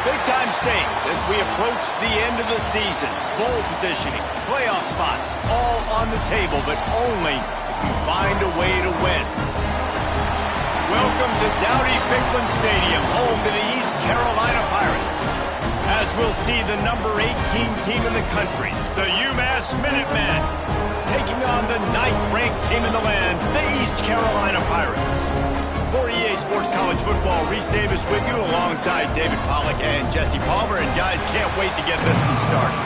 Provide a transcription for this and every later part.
Big-time stakes as we approach the end of the season. Bowl positioning, playoff spots, all on the table, but only if you find a way to win. Welcome to Dowdy-Ficklen Stadium, home to the East Carolina Pirates. As we'll see the number 18 team in the country, the UMass Minutemen, taking on the 9th-ranked team in the land, the East Carolina Pirates. For EA Sports College Football, Reese Davis with you alongside David Pollack and Jesse Palmer. And guys, can't wait to get this one started.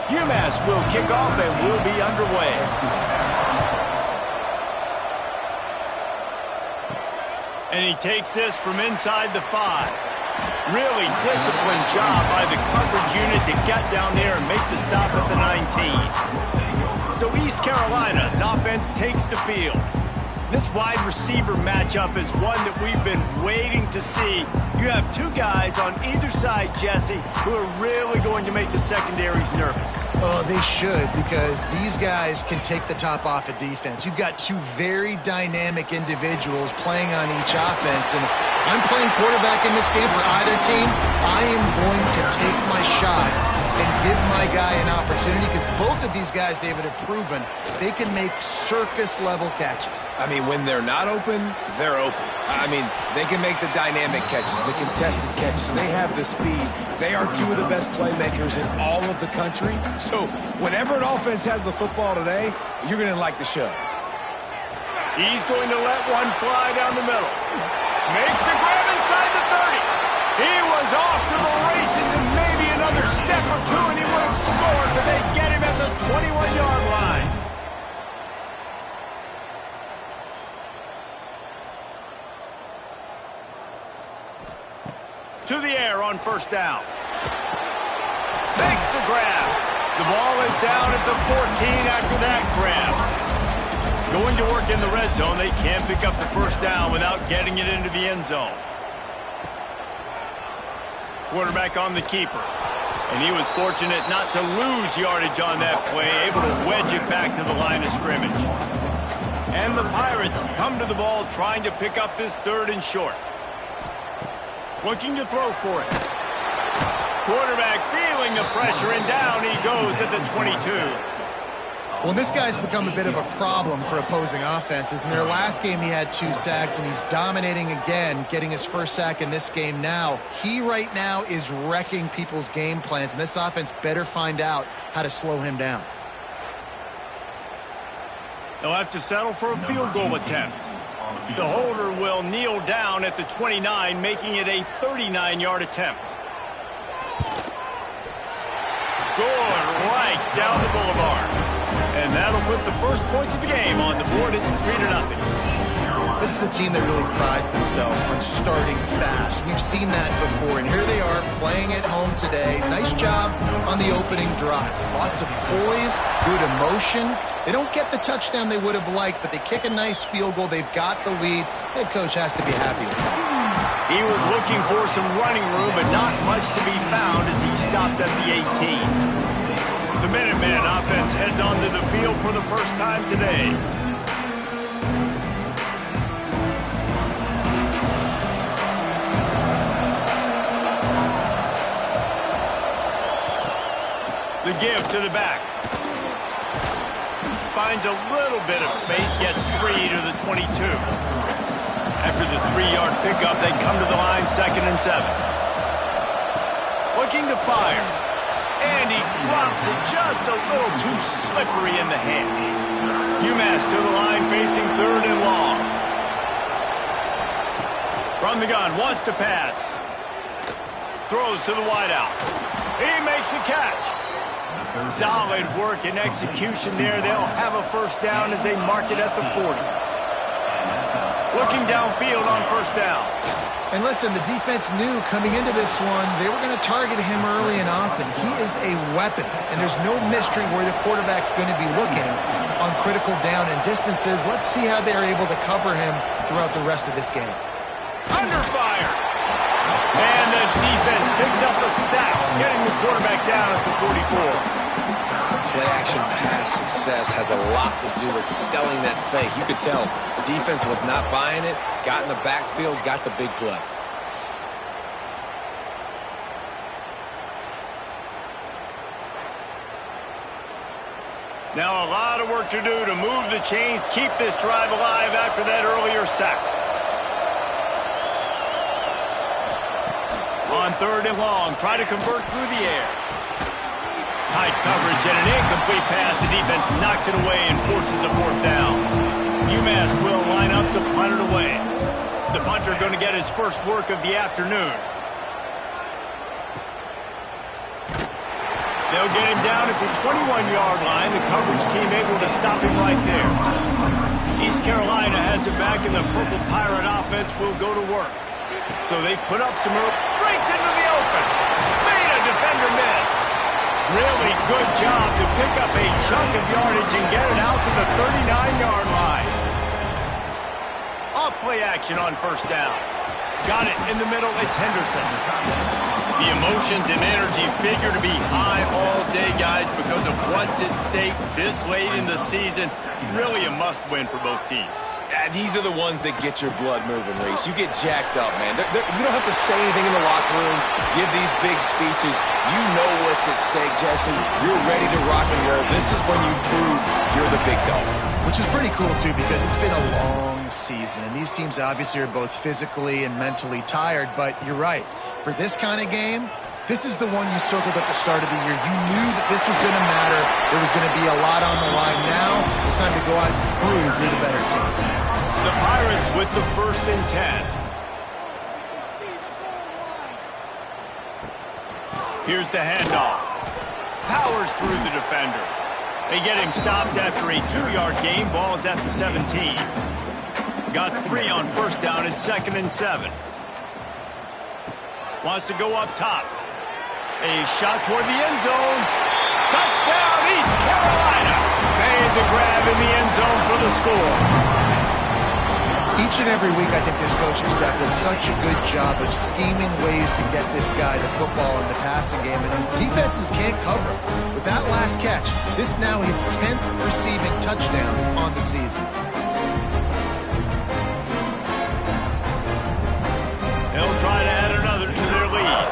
UMass will kick off and we'll be underway. And he takes this from inside the 5. Really disciplined job by the coverage unit to get down there and make the stop at the 19. So East Carolina's offense takes the field. This wide receiver matchup is one that we've been waiting to see. You have two guys on either side, Jesse, who are really going to make the secondaries nervous. Oh, they should, because these guys can take the top off of defense. You've got two very dynamic individuals playing on each offense, and if I'm playing quarterback in this game for either team, I am going to take my shots and give my guy an opportunity, because both of these guys, David, have proven they can make circus-level catches. I mean, when they're not open, they're open. I mean, they can make the dynamic catches, the contested catches. They have the speed. They are two of the best playmakers in all of the country. So whenever an offense has the football today, you're going to like the show. He's going to let one fly down the middle. Makes the grab inside the 30. He was off to the races and maybe another step or two and he would have scored, but they get him at the 21-yard line. To the air on first down. Makes the grab. The ball is down at the 14 after that grab. Going to work in the red zone. They can't pick up the first down without getting it into the end zone. Quarterback on the keeper. And he was fortunate not to lose yardage on that play, able to wedge it back to the line of scrimmage. And the Pirates come to the ball trying to pick up this 3rd and short. Looking to throw for it. Quarterback feeling the pressure, and down he goes at the 22. Well, this guy's become a bit of a problem for opposing offenses. In their last game, he had 2 sacks, and he's dominating again, getting his first sack in this game now. He right now is wrecking people's game plans, and this offense better find out how to slow him down. They'll have to settle for a field goal attempt. The holder will kneel down at the 29, making it a 39-yard attempt. Good right down the boulevard. And that'll put the first points of the game on the board. It's 3-0. This is a team that really prides themselves on starting fast. We've seen that before, and here they are playing at home today. Nice job on the opening drive. Lots of poise, good emotion. They don't get the touchdown they would have liked, but they kick a nice field goal. They've got the lead. Head coach has to be happy with that. He was looking for some running room, but not much to be found as he stopped at the 18. The Minuteman offense heads onto the field for the first time today. The give to the back. Finds a little bit of space, gets 3 to the 22. After the 3-yard pickup, they come to the line 2nd and 7. Looking to fire. And he drops it just a little too slippery in the hands. UMass to the line facing 3rd and long. From the gun, wants to pass. Throws to the wideout. He makes the catch. Solid work and execution there. They'll have a first down as they mark it at the 40. Looking downfield on first down. And listen, the defense knew coming into this one, they were going to target him early and often. He is a weapon, and there's no mystery where the quarterback's going to be looking on critical down and distances. Let's see how they're able to cover him throughout the rest of this game. Under fire. And the defense picks up a sack, getting the quarterback down at the 44. play-action pass success has a lot to do with selling that fake. You could tell defense was not buying it, got in the backfield, got the big play. Now a lot of work to do to move the chains, keep this drive alive after that earlier sack. On 3rd and long, try to convert through the air. Tight coverage and an incomplete pass. The defense knocks it away and forces a 4th down. UMass will line up to punt it away. The punter going to get his first work of the afternoon. They'll get him down at the 21-yard line. The coverage team able to stop him right there. East Carolina has it back, and the Purple Pirate offense will go to work. So they've put up some room. Breaks into the open. Made a defender miss. Really good job to pick up a chunk of yardage and get it out to the 39-yard line. Off play action on 1st down. Got it in the middle. It's Henderson. The emotions and energy figure to be high all day, guys, because of what's at stake this late in the season. Really a must-win for both teams. These are the ones that get your blood moving, Reese. You get jacked up, man. You don't have to say anything in the locker room, give these big speeches. You know what's at stake, Jesse. You're ready to rock and roll. This is when you prove you're the big dog. Which is pretty cool, too, because it's been a long season, and these teams obviously are both physically and mentally tired, but you're right. For this kind of game, this is the one you circled at the start of the year. You knew that this was going to matter. There was going to be a lot on the line. Now it's time to go out and prove you're the better team. The Pirates with the 1st and 10. Here's the handoff. Powers through the defender. They get him stopped after a 2-yard gain. Ball is at the 17. Got 3 on 1st down and 2nd and 7. Wants to go up top. A shot toward the end zone. Touchdown, East Carolina. Made the grab in the end zone for the score. Each and every week, I think this coaching staff does such a good job of scheming ways to get this guy the football in the passing game, and defenses can't cover him. With that last catch, this is now his 10th receiving touchdown on the season. They'll try to add another to their lead.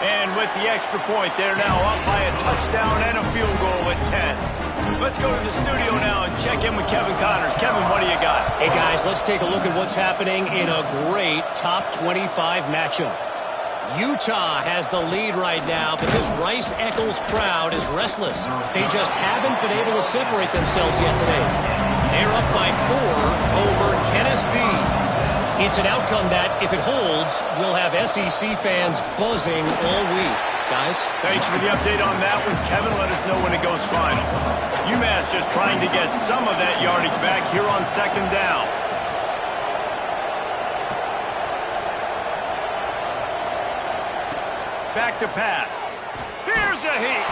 And with the extra point, they're now up by a touchdown and a field goal at 10. Let's go to the studio now and check in with Kevin Connors. Kevin, what do you got? Hey, guys, let's take a look at what's happening in a great top 25 matchup. Utah has the lead right now, but this Rice-Eccles crowd is restless. They just haven't been able to separate themselves yet today. They're up by 4 over Tennessee. It's an outcome that, if it holds, will have SEC fans buzzing all week. Guys? Thanks for the update on that one, Kevin. Let us know when it goes final. UMass just trying to get some of that yardage back here on 2nd down. Back to pass. Here's a heat.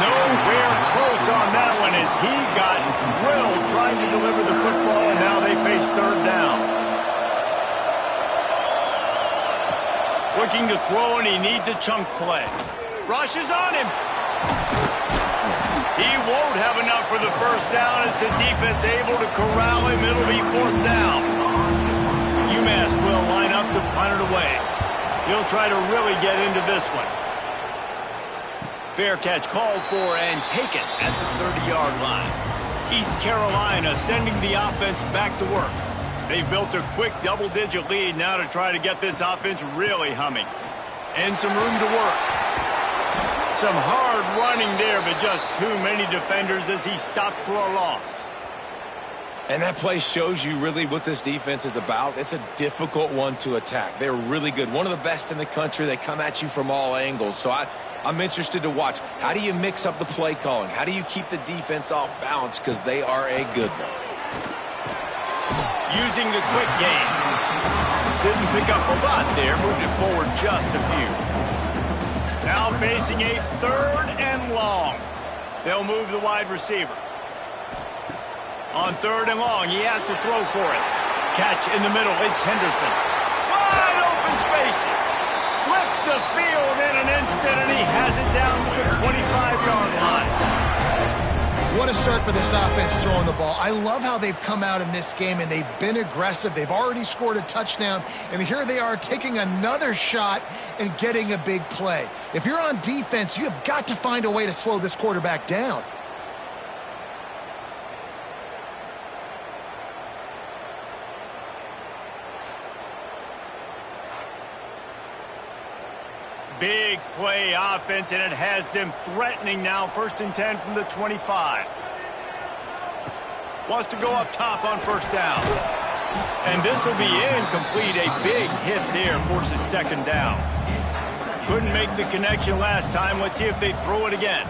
Nowhere close on that one as he got drilled trying to deliver the football, and now they face 3rd down. Looking to throw, and he needs a chunk play. Rushes on him. He won't have enough for the 1st down as the defense able to corral him. It'll be 4th down. UMass will line up to punt it away. He'll try to really get into this one. Fair catch called for and taken at the 30-yard line. East Carolina sending the offense back to work. They've built a quick double-digit lead now to try to get this offense really humming. And some room to work. Some hard running there, but just too many defenders as he stopped for a loss. And that play shows you really what this defense is about. It's a difficult one to attack. They're really good. One of the best in the country. They come at you from all angles. So I'm interested to watch. How do you mix up the play calling? How do you keep the defense off balance? Because they are a good one. Using the quick game. Didn't pick up a lot there. Moved it forward just a few. Now facing a 3rd and long. They'll move the wide receiver. On 3rd and long, he has to throw for it. Catch in the middle, it's Henderson. Wide open spaces. Flips the it down to the 25-yard line. What a start for this offense throwing the ball. I love how they've come out in this game, and they've been aggressive. They've already scored a touchdown, and here they are taking another shot and getting a big play. If you're on defense, you have got to find a way to slow this quarterback down. Big play offense, and it has them threatening now. 1st and 10 from the 25. Wants to go up top on 1st down. And this will be incomplete. A big hit there forces 2nd down. Couldn't make the connection last time. Let's see if they throw it again.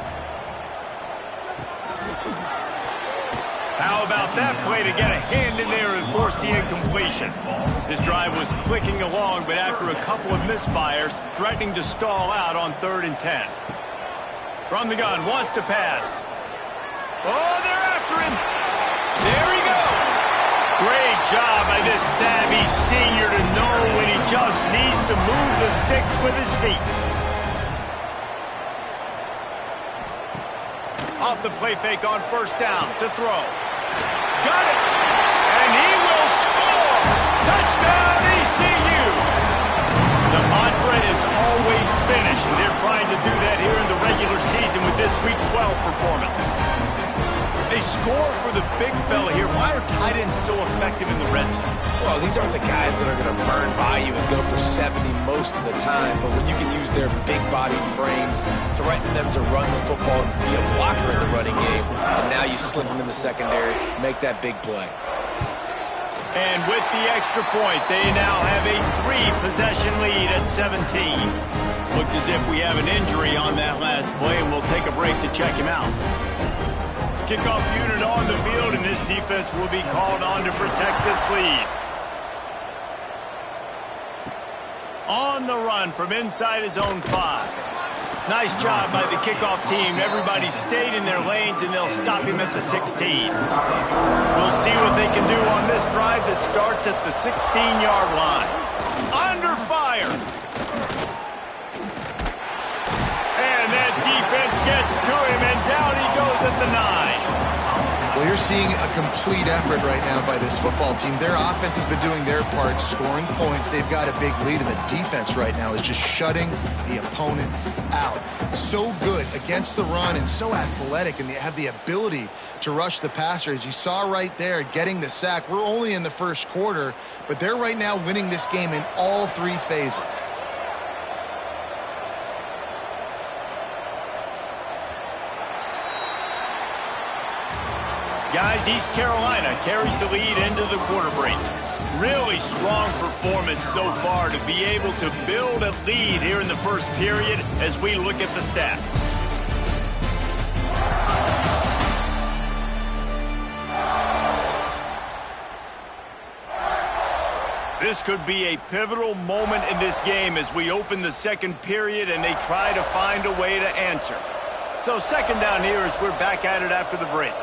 How about that play to get a hand in there and force the incompletion? This drive was clicking along, but after a couple of misfires, threatening to stall out on 3rd and 10. From the gun, wants to pass. Oh, they're after him. There he goes. Great job by this savvy senior to know when he just needs to move the sticks with his feet. Off the play fake on 1st down to throw. Got it. And he will score. Touchdown, ECU. The mantra is always finish, and they're trying to do that here in the regular season with this Week 12 performance. They score for the big fella here. Why are tight ends so effective in the red zone? Well, these aren't the guys that are going to burn by you and go for 70 most of the time, but when you can use their big-bodied frames, threaten them to run the football and be a blocker in the running game, and now you slip them in the secondary, make that big play. And with the extra point, they now have a 3-possession lead at 17. Looks as if we have an injury on that last play, and we'll take a break to check him out. Kickoff unit on the field, and this defense will be called on to protect this lead. On the run from inside his own 5. Nice job by the kickoff team. Everybody stayed in their lanes, and they'll stop him at the 16. We'll see what they can do on this drive that starts at the 16-yard line. Under fire. And that defense gets to him, and down he goes at the 9. Well, you're seeing a complete effort right now by this football team. Their offense has been doing their part, scoring points. They've got a big lead, and the defense right now is just shutting the opponent out. So good against the run and so athletic, and they have the ability to rush the passer. As you saw right there, getting the sack. We're only in the 1st quarter, but they're right now winning this game in all 3 phases. Guys, East Carolina carries the lead into the quarter break. Really strong performance so far to be able to build a lead here in the 1st period as we look at the stats. This could be a pivotal moment in this game as we open the 2nd period and they try to find a way to answer. So 2nd down here as we're back at it after the break.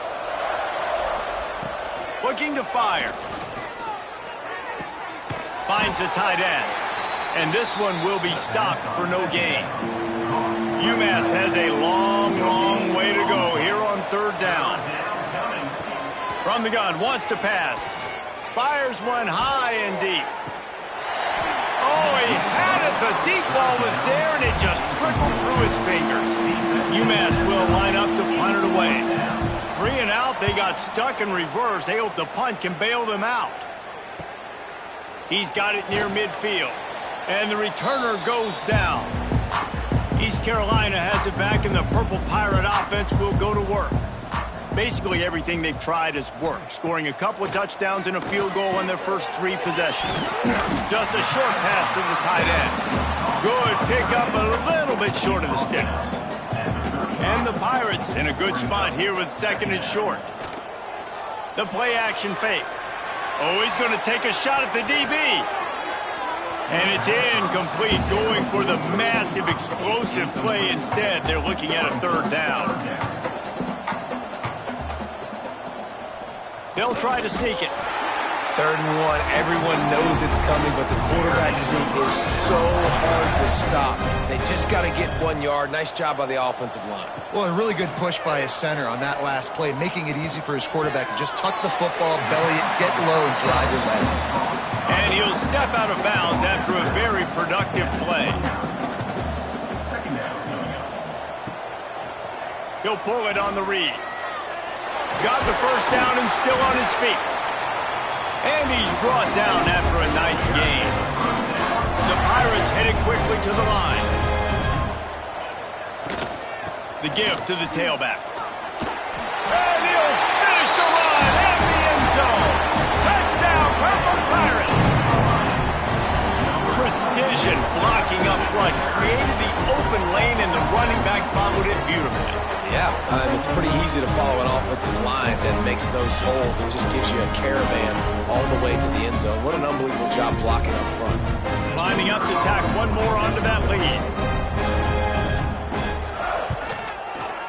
Looking to fire. Finds the tight end. And this one will be stopped for no gain. UMass has a long, long way to go here on 3rd down. From the gun, wants to pass. Fires one high and deep. Oh, he had it. The deep ball was there, and it just trickled through his fingers. UMass will line up to punt it away. 3 and out, they got stuck in reverse. They hope the punt can bail them out. He's got it near midfield. And the returner goes down. East Carolina has it back, and the Purple Pirate offense will go to work. Basically everything they've tried has worked, scoring a couple of touchdowns and a field goal on their first 3 possessions. Just a short pass to the tight end. Good pickup, a little bit short of the sticks. And the Pirates in a good spot here with 2nd and short. The play action fake. Oh, he's going to take a shot at the DB. And it's incomplete, going for the massive explosive play instead. They're looking at a 3rd down. They'll try to sneak it. 3rd and 1, everyone knows it's coming, but the quarterback sneak is so hard to stop. They Just got to get 1 yard. Nice job by the offensive line. Well, a really good push by his center on that last play, making it easy for his quarterback to just tuck the football, belly it, get low, and drive your legs. And he'll step out of bounds after a very productive play. He'll pull it on the read. Got the first down and still on his feet. And he's brought down after a nice gain. The Pirates headed quickly to the line. The give to the tailback. And he'll finish the run in the end zone. Touchdown, Purple Pirates. Precision blocking up front created the open lane, and the running back followed it beautifully. Yeah, it's pretty easy to follow an offensive line that makes those holes and just gives you a caravan all the way to the end zone. What an unbelievable job blocking up front. Lining up to tack one more onto that lead.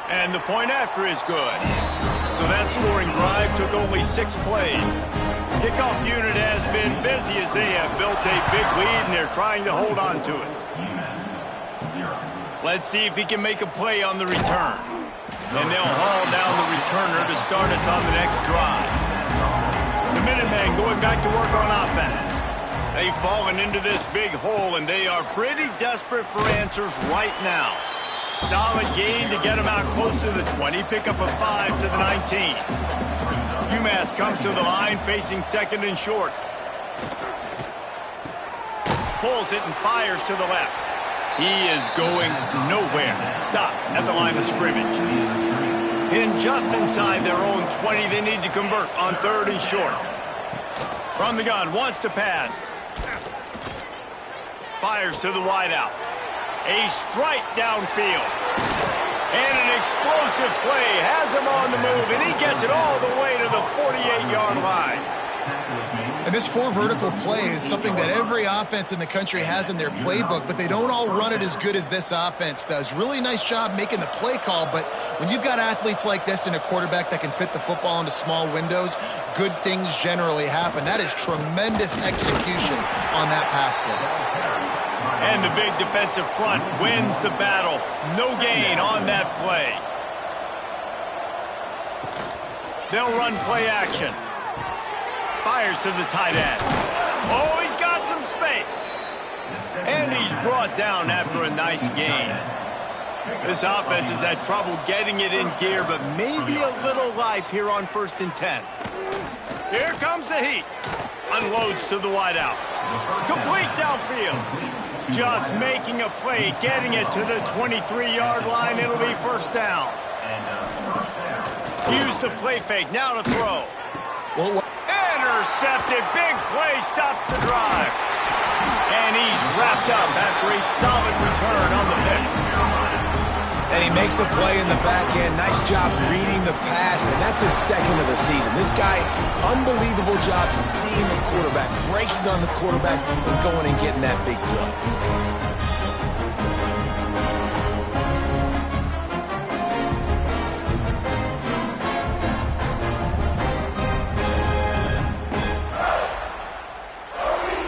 And the point after is good. So that scoring drive took only 6 plays. Kickoff unit has been busy as they have built a big lead, and they're trying to hold on to it. Let's see if he can make a play on the return. And they'll haul down the returner to start us on the next drive. The Minutemen going back to work on offense. They've fallen into this big hole, and they are pretty desperate for answers right now. Solid gain to get them out close to the 20. Pick up a 5 to the 19. UMass comes to the line facing second and short. Pulls it and fires to the left. He is going nowhere. Stop at the line of scrimmage. In just inside their own 20, they need to convert on third and short. From the gun, wants to pass. Fires to the wideout. A strike downfield. And an explosive play has him on the move, and he gets it all the way to the 48-yard line. And this 4 vertical play is something that every offense in the country has in their playbook, but they don't all run it as good as this offense does. Really nice job making the play call, but when you've got athletes like this and a quarterback that can fit the football into small windows, good things generally happen. That is tremendous execution on that pass play. And the big defensive front wins the battle. No gain on that play. They'll run play action. Fires to the tight end. Oh, he's got some space. And he's brought down after a nice gain. This offense has had trouble getting it in gear, but maybe a little life here on 1st and 10. Here comes the heat. Unloads to the wideout. Complete downfield. Just making a play, getting it to the 23-yard line. It'll be first down. Use the play fake. Now to throw. Intercepted. Big play stops the drive. And he's wrapped up after a solid return on the pick. And he makes a play in the back end. Nice job reading the pass, and that's his second of the season. This guy, unbelievable job seeing the quarterback, breaking on the quarterback, and going and getting that big play.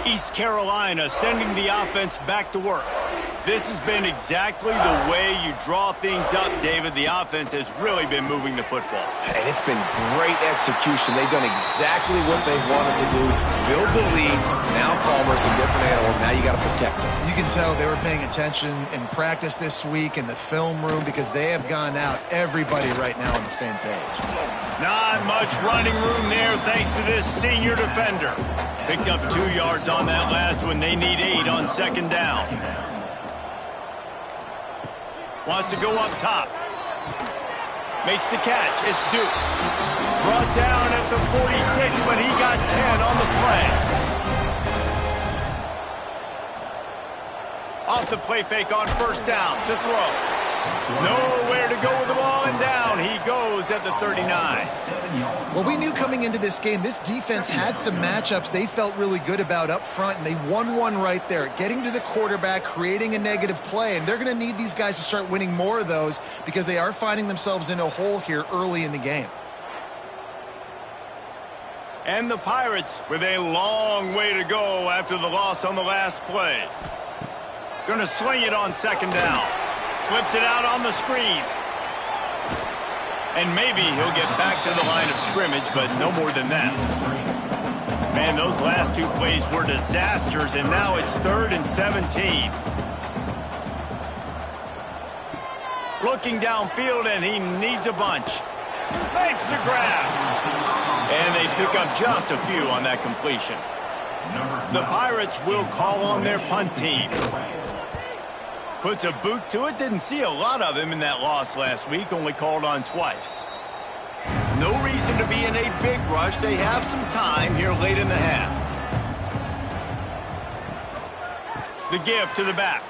East Carolina sending the offense back to work. This has been exactly the way you draw things up, David. The offense has really been moving the football. And it's been great execution. They've done exactly what they've wanted to do. Build the lead. Now Palmer's a different animal. Now you got to protect him. You can tell they were paying attention in practice this week in the film room because they have gone out, everybody right now on the same page. Not much running room there thanks to this senior defender. Picked up 2 yards on that last one. They need 8 on second down. Wants to go up top. Makes the catch. It's Duke. Brought down at the 46, but he got 10 on the play. Off the play fake on first down to throw. Nowhere to go with the ball, and down he goes at the 39. Well, we knew coming into this game, this defense had some matchups they felt really good about up front, and they won one right there, getting to the quarterback, creating a negative play, and they're going to need these guys to start winning more of those because they are finding themselves in a hole here early in the game. And the Pirates with a long way to go after the loss on the last play. Going to sling it on second down. Flips it out on the screen. And maybe he'll get back to the line of scrimmage, but no more than that. Man, those last two plays were disasters, and now it's 3rd and 17. Looking downfield, and he needs a bunch. Makes the grab. And they pick up just a few on that completion. The Pirates will call on their punt team. Puts a boot to it. Didn't see a lot of him in that loss last week. Only called on twice. No reason to be in a big rush. They have some time here late in the half. The give to the back.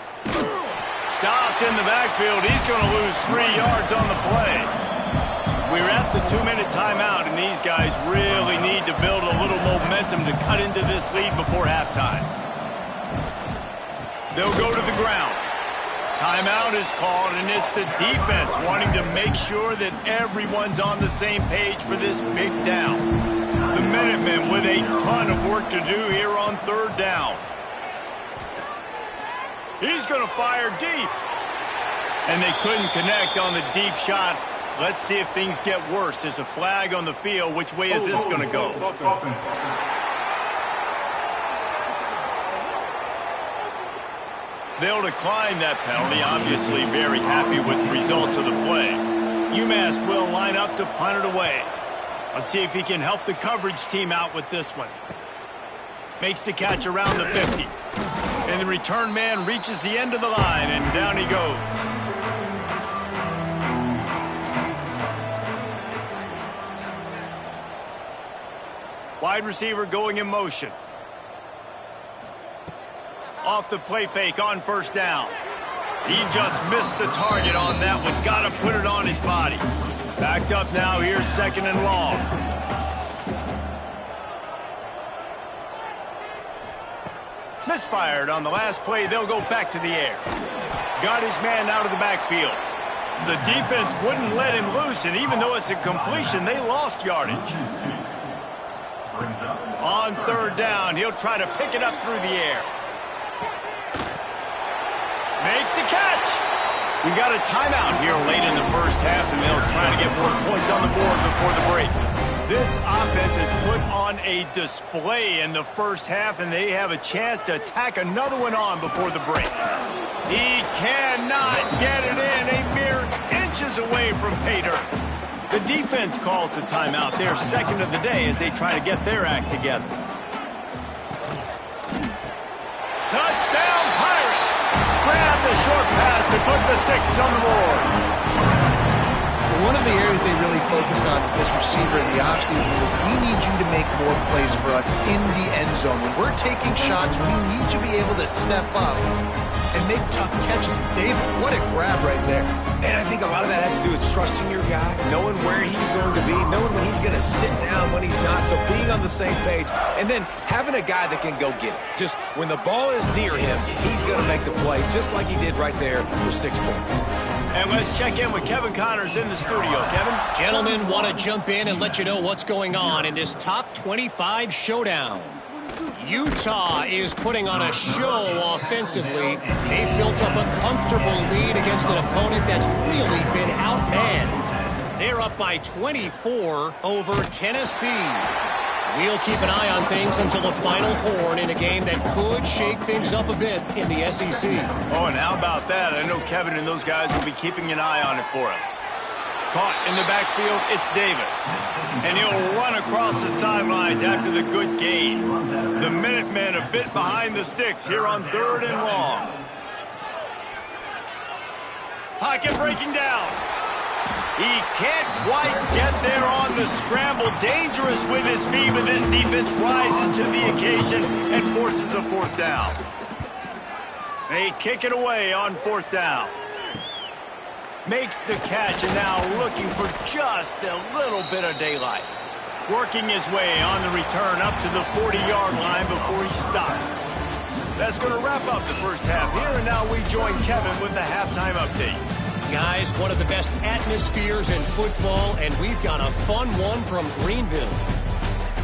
Stopped in the backfield. He's going to lose 3 yards on the play. We're at the 2-minute timeout, and these guys really need to build a little momentum to cut into this lead before halftime. They'll go to the ground. Timeout is called, and it's the defense wanting to make sure that everyone's on the same page for this big down. The Minutemen with a ton of work to do here on 3rd down. He's going to fire deep. And they couldn't connect on the deep shot. Let's see if things get worse. There's a flag on the field. Which way is this going to go? They'll decline that penalty. Obviously very happy with the results of the play. UMass will line up to punt it away. Let's see if he can help the coverage team out with this one. Makes the catch around the 50. And the return man reaches the end of the line, and down he goes. Wide receiver going in motion. Off the play fake on 1st down. He just missed the target on that one. Got to put it on his body. Backed up now. Here's 2nd and long. Misfired on the last play. They'll go back to the air. Got his man out of the backfield. The defense wouldn't let him loose, and even though it's a completion, they lost yardage. On 3rd down, he'll try to pick it up through the air. Makes the catch. We got a timeout here late in the first half, and they'll try to get more points on the board before the break. This offense has put on a display in the first half, and they have a chance to tack another one on before the break. He cannot get it in. A mere inches away from pay dirt. The defense calls the timeout. They're 2nd of the day as they try to get their act together. Touchdown, Pirates! Grab the short pass to put the 6 on the board. One of the areas they really focused on with this receiver in the offseason was we need you to make more plays for us in the end zone. When we're taking shots, we need you to be able to step up and make tough catches. David, what a grab right there. And I think a lot of that has to do with trusting your guy, knowing where he's going to be, knowing when he's going to sit down, when he's not, so being on the same page, and then having a guy that can go get it. Just when the ball is near him, he's going to make the play, just like he did right there for 6 points. And let's check in with Kevin Connors in the studio. Kevin? Gentlemen, want to jump in and let you know what's going on in this top 25 showdown. Utah is putting on a show offensively. They've built up a comfortable lead against an opponent that's really been outmanned. They're up by 24 over Tennessee. We'll keep an eye on things until the final horn in a game that could shake things up a bit in the SEC. Oh, and how about that? I know Kevin and those guys will be keeping an eye on it for us. Caught in the backfield, it's Davis. And he'll run across the sidelines after the good gain. The Minutemen a bit behind the sticks here on 3rd and long. Pocket breaking down. He can't quite get there on the scramble. Dangerous with his feet, but this defense rises to the occasion and forces a 4th down. They kick it away on 4th down. Makes the catch, and now looking for just a little bit of daylight. Working his way on the return up to the 40-yard line before he stopped. That's going to wrap up the first half here, and now we join Kevin with the halftime update. Guys, one of the best atmospheres in football, and we've got a fun one from Greenville.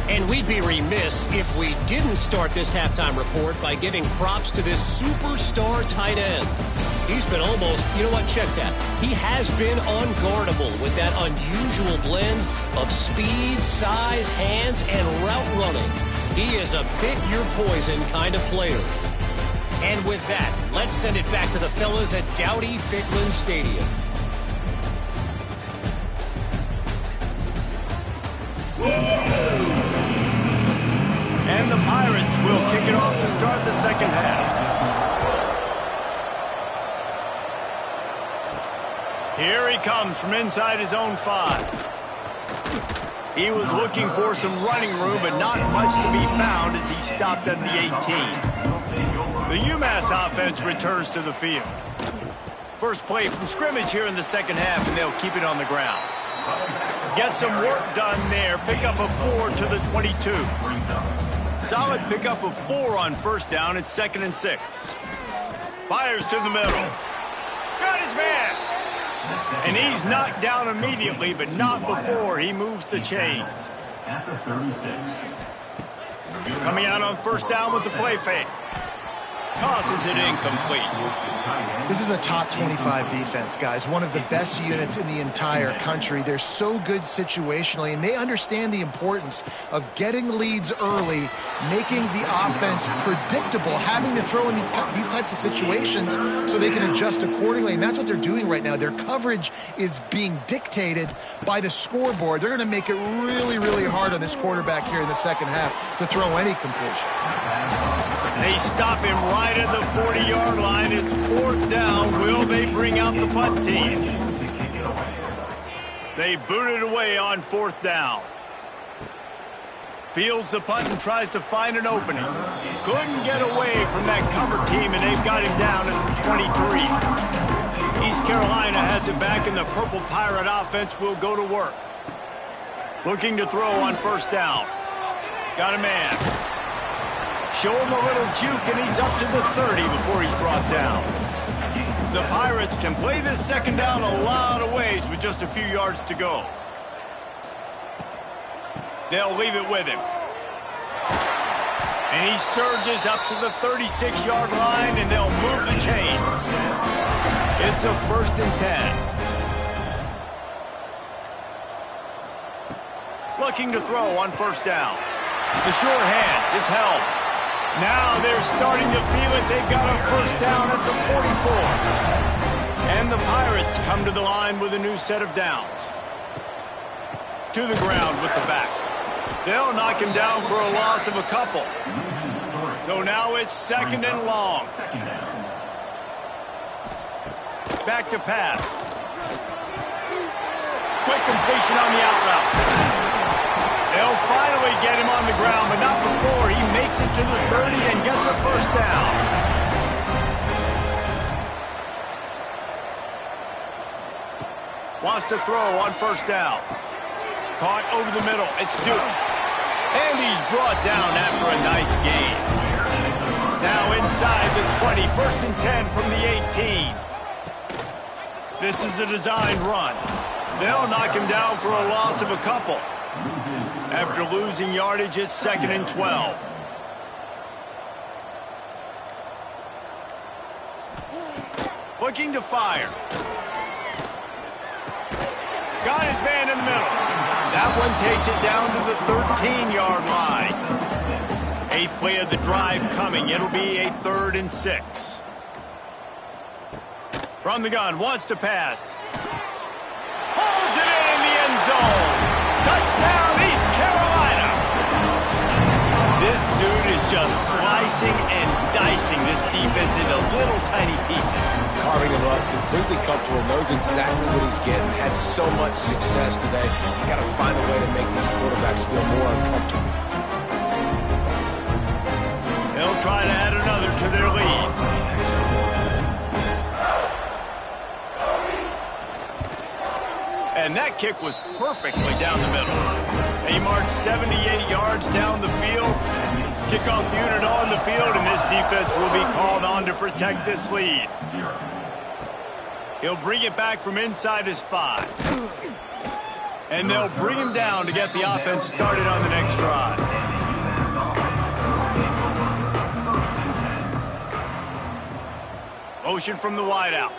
And we'd be remiss if we didn't start this halftime report by giving props to this superstar tight end. He's been almost, you know what, check that. He has been unguardable with that unusual blend of speed, size, hands, and route running. He is a bit your poison kind of player. And with that, let's send it back to the fellas at Dowdy-Ficklen Stadium. And the Pirates will kick it off to start the second half. Here he comes from inside his own 5. He was looking for some running room, but not much to be found as he stopped at the 18. The UMass offense returns to the field. First play from scrimmage here in the second half, and they'll keep it on the ground. Get some work done there. Pick up a 4 to the 22. Solid pickup of 4 on first down. It's 2nd and 6. Fires to the middle. Got his man. And he's knocked down immediately, but not before he moves the chains. Coming out on first down with the play fake. Tosses it incomplete. This is a top 25 defense, guys. One of the best units in the entire country. They're so good situationally, and they understand the importance of getting leads early, making the offense predictable, having to throw in these types of situations so they can adjust accordingly, and that's what they're doing right now. Their coverage is being dictated by the scoreboard. They're going to make it really, really hard on this quarterback here in the second half to throw any completions. They stop him right at the 40-yard line. It's 4th down. Will they bring out the punt team? They boot it away on 4th down. Fields the punt and tries to find an opening. Couldn't get away from that cover team, and they've got him down at the 23. East Carolina has it back, and the Purple Pirate offense will go to work. Looking to throw on first down. Got a man. Show him a little juke, and he's up to the 30 before he's brought down. The Pirates can play this second down a lot of ways with just a few yards to go. They'll leave it with him. And he surges up to the 36-yard line, and they'll move the chain. It's a 1st and 10. Looking to throw on first down. The sure hands, it's held. Now they're starting to feel it. They've got a first down at the 44. And the Pirates come to the line with a new set of downs. To the ground with the back. They'll knock him down for a loss of a couple. So now it's 2nd and long. Back to pass. Quick completion on the out route. They'll finally get him on the ground, but not before he makes it to the 30 and gets a first down. Wants to throw on first down. Caught over the middle. It's Duke. And he's brought down after a nice gain. Now inside the 20. 1st and 10 from the 18. This is a designed run. They'll knock him down for a loss of a couple. After losing yardage, it's 2nd and 12. Looking to fire. Got his man in the middle. That one takes it down to the 13-yard line. 8th play of the drive coming. It'll be a 3rd and 6. From the gun, wants to pass. Pulls it in the end zone. Touchdown, East Carolina! This dude is just slicing and dicing this defense into little tiny pieces. Carving him up, completely comfortable, knows exactly what he's getting, had so much success today. You got to find a way to make these quarterbacks feel more uncomfortable. They'll try to add another to their lead. And that kick was perfectly down the middle. They marched 78 yards down the field. Kickoff unit on the field, and this defense will be called on to protect this lead. He'll bring it back from inside his 5. And they'll bring him down to get the offense started on the next drive. Motion from the wideout.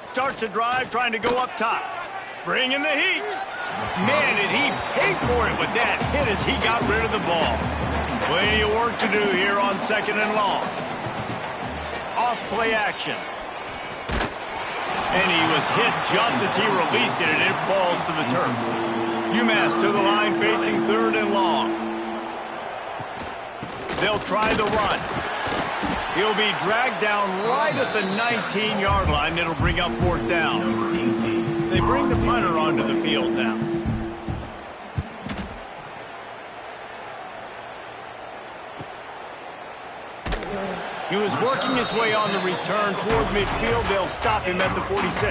Starts the drive trying to go up top. Bringing the heat. Man, did he pay for it with that hit as he got rid of the ball. Plenty of work to do here on 2nd and long. Off play action. And he was hit just as he released it, and it falls to the turf. UMass to the line facing 3rd and long. They'll try the run. He'll be dragged down right at the 19-yard line. It'll bring up 4th down. They bring the punter onto the field now. He was working his way on the return toward midfield. They'll stop him at the 46.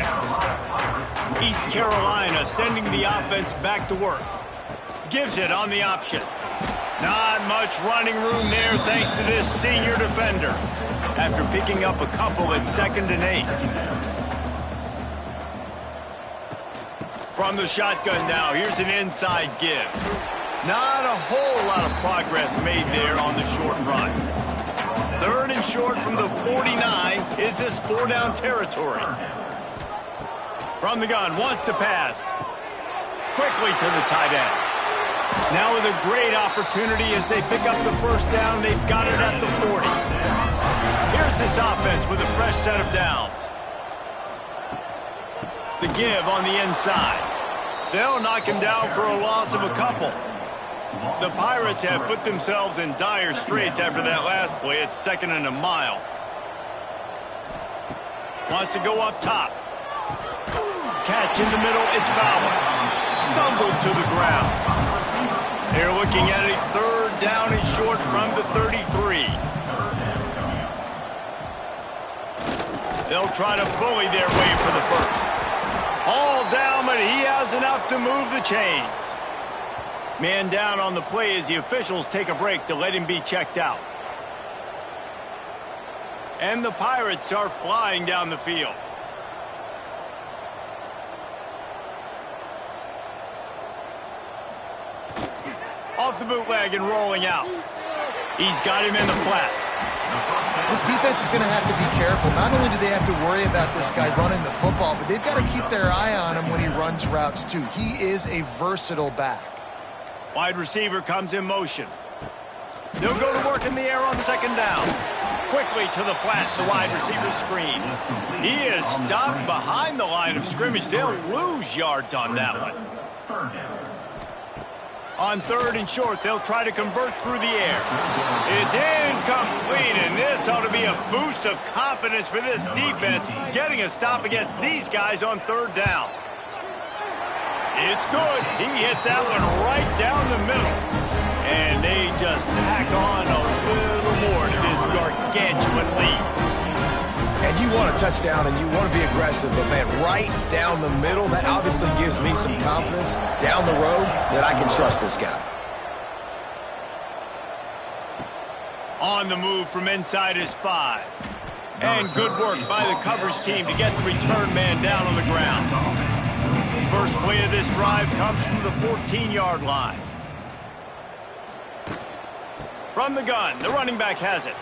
East Carolina sending the offense back to work. Gives it on the option. Not much running room there thanks to this senior defender. After picking up a couple at 2nd and 8. From the shotgun now, here's an inside give. Not a whole lot of progress made there on the short run. 3rd and short from the 49. Is this 4-down territory? From the gun, wants to pass. Quickly to the tight end. Now with a great opportunity as they pick up the 1st down. They've got it at the 40. Here's this offense with a fresh set of downs. The give on the inside. They'll knock him down for a loss of a couple. The Pirates have put themselves in dire straits after that last play. It's 2nd and a mile. Wants to go up top. Catch in the middle. It's Fowler. Stumbled to the ground. They're looking at a 3rd down and short from the 33. They'll try to bully their way for the 1st. All down, but he has enough to move the chains. Man down on the play as the officials take a break to let him be checked out. And the Pirates are flying down the field. Off the bootleg and rolling out. He's got him in the flat. This defense is going to have to be careful. Not only do they have to worry about this guy running the football, but they've got to keep their eye on him when he runs routes too. He is a versatile back. Wide receiver comes in motion. They'll go to work in the air on 2nd down. Quickly to the flat, the wide receiver screen. He is stopped behind the line of scrimmage. They'll lose yards on that one. On 3rd and short, they'll try to convert through the air. It's incomplete, and this ought to be a boost of confidence for this defense, getting a stop against these guys on 3rd down. It's good. He hit that one right down the middle. And they just tack on a little more to this gargantuan lead. And you want a touchdown and you want to be aggressive, but man, right down the middle, that obviously gives me some confidence down the road that I can trust this guy. On the move from inside his 5. And good work by the coverage team to get the return man down on the ground. First play of this drive comes from the 14-yard line. From the gun, the running back has it.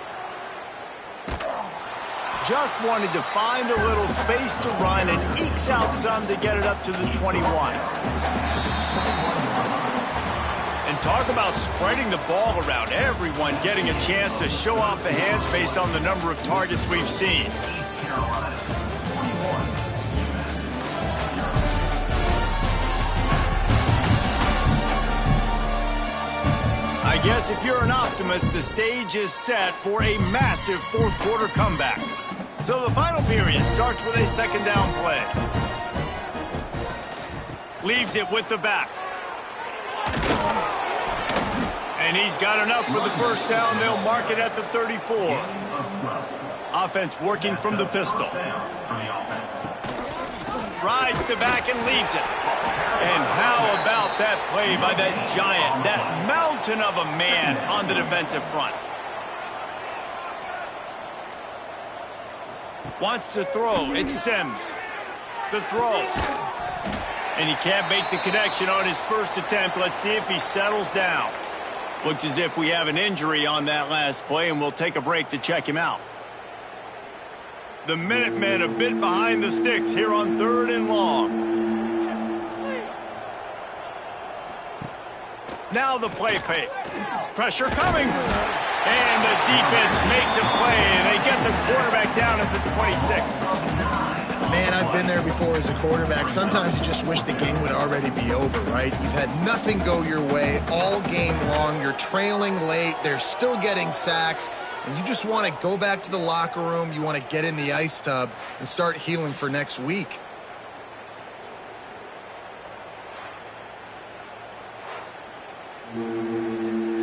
Just wanted to find a little space to run and ekes out some to get it up to the 21. And talk about spreading the ball around. Everyone getting a chance to show off the hands based on the number of targets we've seen. I guess if you're an optimist, the stage is set for a massive 4th quarter comeback. So the final period starts with a 2nd down play. Leaves it with the back. And he's got enough for the 1st down. They'll mark it at the 34. Offense working from the pistol. Rides the back and leaves it. And how about that play by that giant, that mountain of a man on the defensive front? Wants to throw. It's Sims. The throw. And he can't make the connection on his first attempt. Let's see if he settles down. Looks as if we have an injury on that last play, and we'll take a break to check him out. The Minutemen a bit behind the sticks here on 3rd and long. Now the play fake. Pressure coming. And the defense makes a play, and they get the quarterback down at the 26. Man, I've been there before as a quarterback. Sometimes you just wish the game would already be over, right? You've had nothing go your way all game long. You're trailing late. They're still getting sacks. And you just want to go back to the locker room. You want to get in the ice tub and start healing for next week.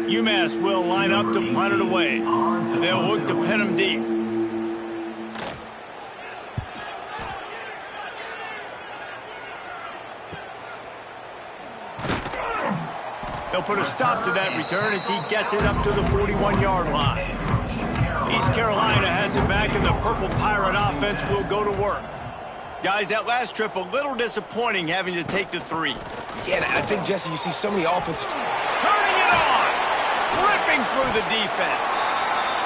UMass will line up to punt it away. They'll look to pin him deep. They'll put a stop to that return as he gets it up to the 41-yard line. East Carolina has it back, and the Purple Pirate offense will go to work. Guys, that last trip a little disappointing having to take the 3. Yeah, I think, Jesse, you see so many offenses Turning it on! Ripping through the defense.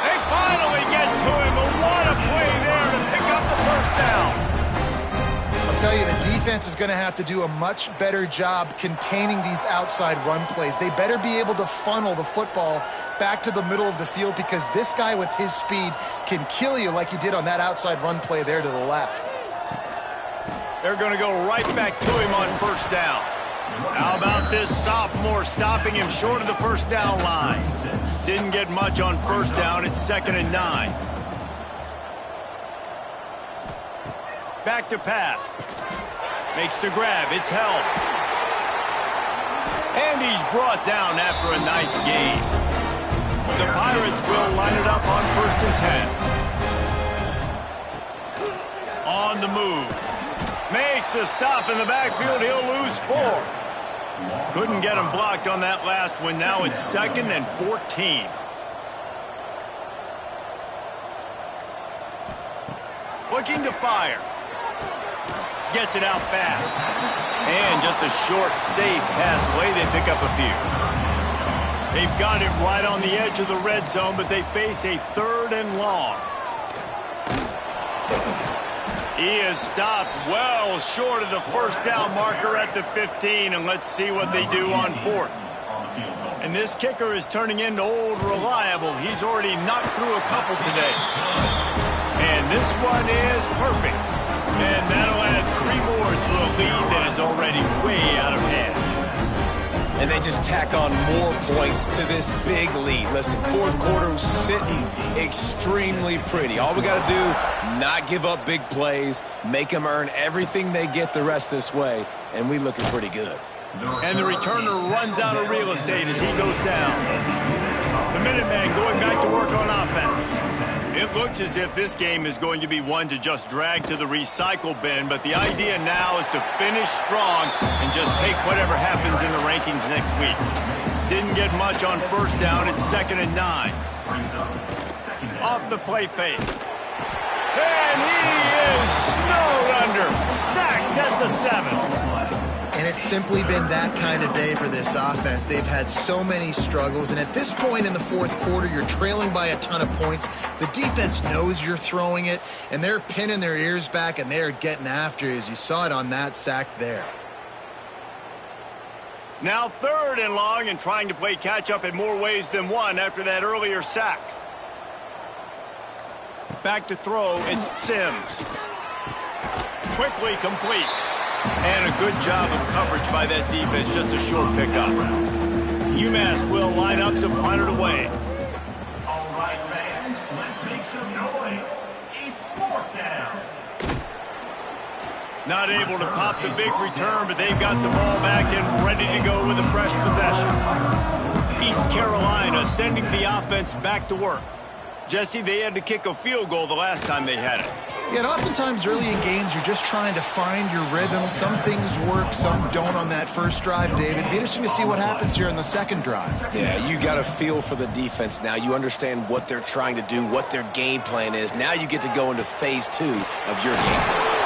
They finally get to him, but what a play there to pick up the first down. I'll tell you, the defense is going to have to do a much better job containing these outside run plays. They better be able to funnel the football back to the middle of the field, because this guy with his speed can kill you like he did on that outside run play there to the left. They're going to go right back to him on first down. How about this sophomore stopping him short of the first down line? Didn't get much on first down. It's 2nd and 9. Back to pass. Makes the grab. It's held. And he's brought down after a nice gain. The Pirates will line it up on 1st and 10. On the move. Makes a stop in the backfield. He'll lose 4. Couldn't get him blocked on that last one. Now it's 2nd and 14. Looking to fire. Gets it out fast. And just a short, safe pass play. They pick up a few. They've got it right on the edge of the red zone, but they face a 3rd and long. He is stopped well short of the first down marker at the 15, and let's see what they do on 4th. And this kicker is turning into old reliable. He's already knocked through a couple today. And this one is perfect. And that'll add 3 more to a lead that is already way out of hand. and they just tack on more points to this big lead. Listen, 4th quarter was sitting extremely pretty. All we got to do, not give up big plays, make them earn everything they get the rest this way, and we looking pretty good. And the returner runs out of real estate as he goes down. The Minutemen going back to work on offense. It looks as if this game is going to be one to just drag to the recycle bin, but the idea now is to finish strong and just take whatever happens in the rankings next week. Didn't get much on first down. It's 2nd and 9. Off the play fake. And he is snowed under. Sacked at the 7. And it's simply been that kind of day for this offense. They've had so many struggles, and at this point in the 4th quarter, you're trailing by a ton of points. The defense knows you're throwing it, and they're pinning their ears back, and they're getting after you, as you saw it on that sack there. Now 3rd and long, and trying to play catch-up in more ways than one after that earlier sack. Back to throw, it's Sims. Quickly complete. And a good job of coverage by that defense, just a short pickup. UMass will line up to punt it away. All right, fans, let's make some noise. It's 4th down. Not able to pop the big return, but they've got the ball back and ready to go with a fresh possession. East Carolina sending the offense back to work. Jesse, they had to kick a field goal the last time they had it. Yeah, and oftentimes early in games, you're just trying to find your rhythm. Some things work, some don't on that first drive, David. It'd be interesting to see what happens here in the second drive. Yeah, you got a feel for the defense now. You understand what they're trying to do, what their game plan is. Now you get to go into phase 2 of your game plan.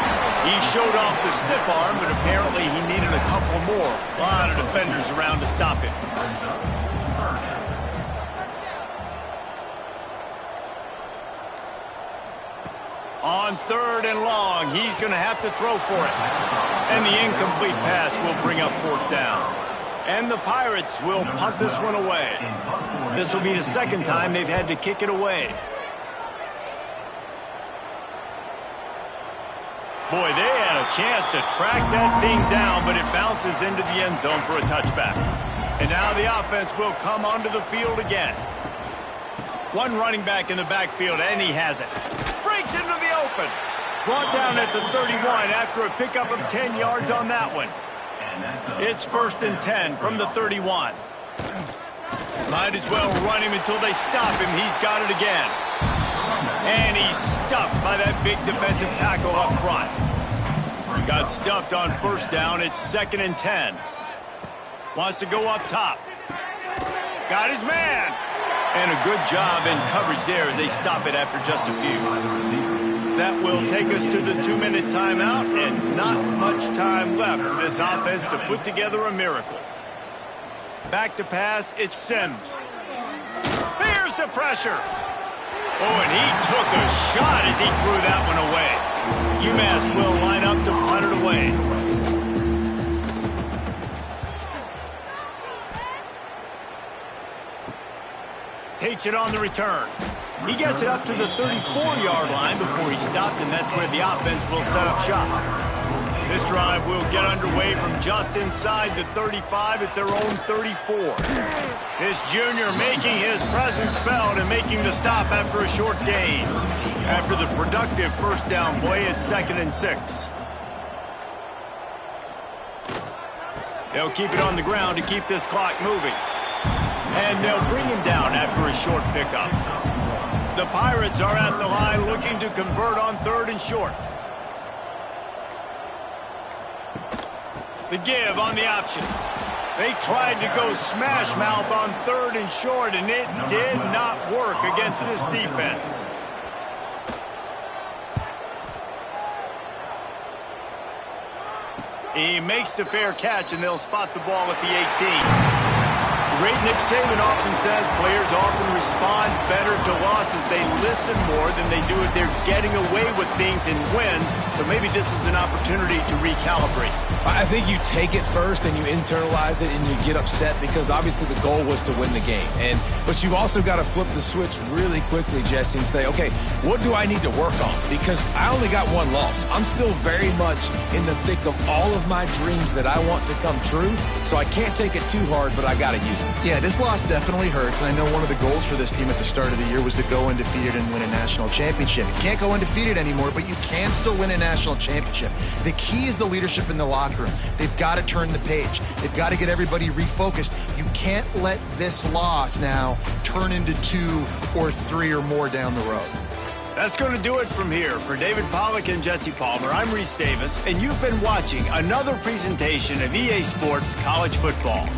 He showed off the stiff arm, but apparently he needed a couple more. A lot of defenders around to stop him. On 3rd and long, he's going to have to throw for it. And the incomplete pass will bring up 4th down. And the Pirates will punt this one away. This will be the second time they've had to kick it away. Boy, they had a chance to track that thing down, but it bounces into the end zone for a touchback. And now the offense will come onto the field again. One running back in the backfield, and he has it. Breaks into the open. Brought down at the 31 after a pickup of 10 yards on that one. It's 1st and 10 from the 31. Might as well run him until they stop him. He's got it again. And he's stuffed by that big defensive tackle up front. Got stuffed on 1st down. It's 2nd and 10. Wants to go up top. Got his man. And a good job in coverage there as they stop it after just a few. That will take us to the 2-minute timeout, and not much time left for this offense to put together a miracle. Back to pass, it's Sims. Here's the pressure. Oh, and he took a shot as he threw that one away. UMass will line up to punt it away. Takes it on the return. He gets it up to the 34-yard line before he stopped, and that's where the offense will set up shop. This drive will get underway from just inside the 35 at their own 34. This junior making his presence felt and making the stop after a short gain. After the productive 1st down play, it's 2nd and 6. They'll keep it on the ground to keep this clock moving. And they'll bring him down after a short pickup. The Pirates are at the line looking to convert on 3rd and short. The give on the option. They tried to go smash mouth on 3rd and short, and it did not work against this defense. He makes the fair catch, and they'll spot the ball at the 18. Great Nick Saban often says players often respond better to losses. They listen more than they do if they're getting away with things and win. So maybe this is an opportunity to recalibrate. I think you take it first and you internalize it and you get upset because obviously the goal was to win the game. But you've also got to flip the switch really quickly, Jesse, and say, okay, what do I need to work on? Because I only got one loss. I'm still very much in the thick of all of my dreams that I want to come true. So I can't take it too hard, but I got to use it. Yeah, this loss definitely hurts, and I know one of the goals for this team at the start of the year was to go undefeated and win a national championship. You can't go undefeated anymore, but you can still win a national championship. The key is the leadership in the locker room. They've got to turn the page. They've got to get everybody refocused. You can't let this loss now turn into 2 or 3 or more down the road. That's going to do it from here. For David Pollack and Jesse Palmer, I'm Reese Davis, and you've been watching another presentation of EA Sports College Football.